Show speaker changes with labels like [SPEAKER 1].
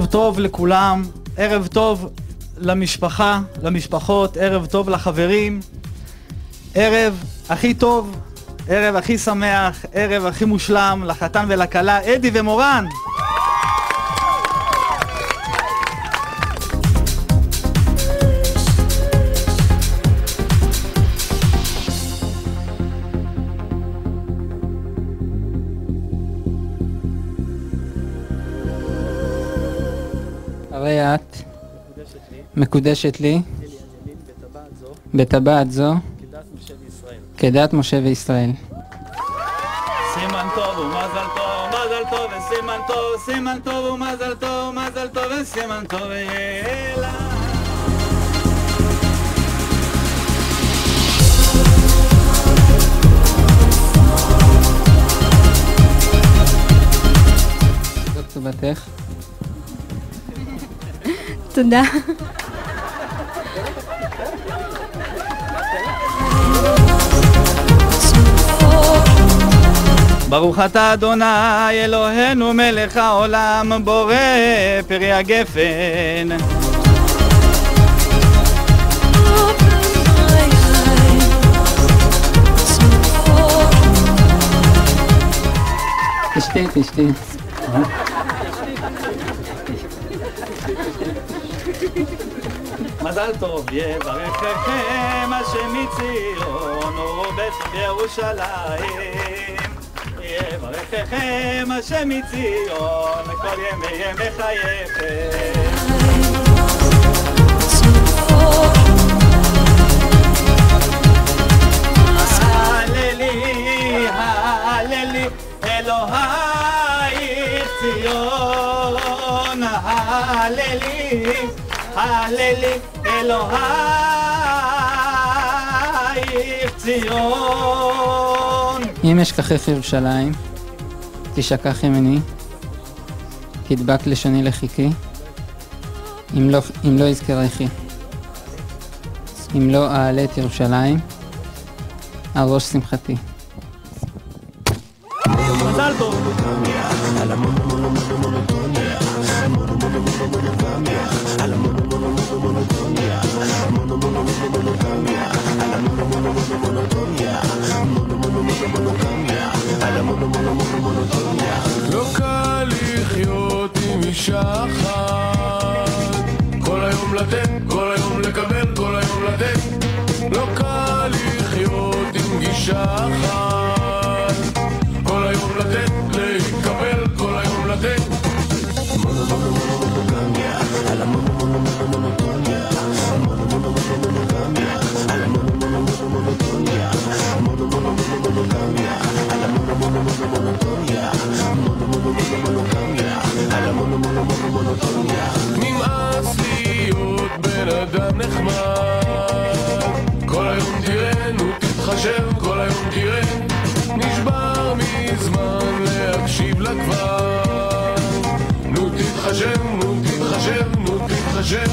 [SPEAKER 1] ערב טוב לכולם, ערב טוב למשפחה, למשפחות, ערב טוב לחברים, ערב הכי טוב, ערב הכי שמח, ערב הכי מושלם לחתן ולכלה, אדי ומורן.
[SPEAKER 2] הרי את מקודשת לי בטבעת זו כדת משה וישראל.
[SPEAKER 1] סימן טוב ומזל טוב, מזל טוב וסימן טוב, סימן טוב ומזל טוב, מזל טוב וסימן טוב ואלה.
[SPEAKER 2] זו כתובתך.
[SPEAKER 3] תודה.
[SPEAKER 1] ברוך אתה אדוני אלוהינו מלך העולם בורא פרי הגפן.
[SPEAKER 2] תשתי.
[SPEAKER 1] מזל טוב יברככם השם מציון ובטוב ירושלים. יברככם השם מציון כל ימי חייכם. הללי הללי אלוהיך ציון, הללי הללי אלוהיך ציון.
[SPEAKER 2] אם אשכחך ירושלים תשכח ימיני, תדבק לשוני לחיקי, אם לא יזכרכי. אם לא אעלה את ירושלים על ראש שמחתי.
[SPEAKER 1] מזל טוב.
[SPEAKER 4] לא קל לחיות עם אישה אחת, כל היום לתת, כל היום לקבל, כל היום לתת. לא קל לחיות עם גישה אחת, כל היום לתת, לקבל, כל היום לתת. נמאס להיות בן אדם נחמד, כל היום תראה, נו תתחשב, כל היום תראה. נשבר מזמן להקשיב לה כבר, נו תתחשב, נו תתחשב, נו תתחשב.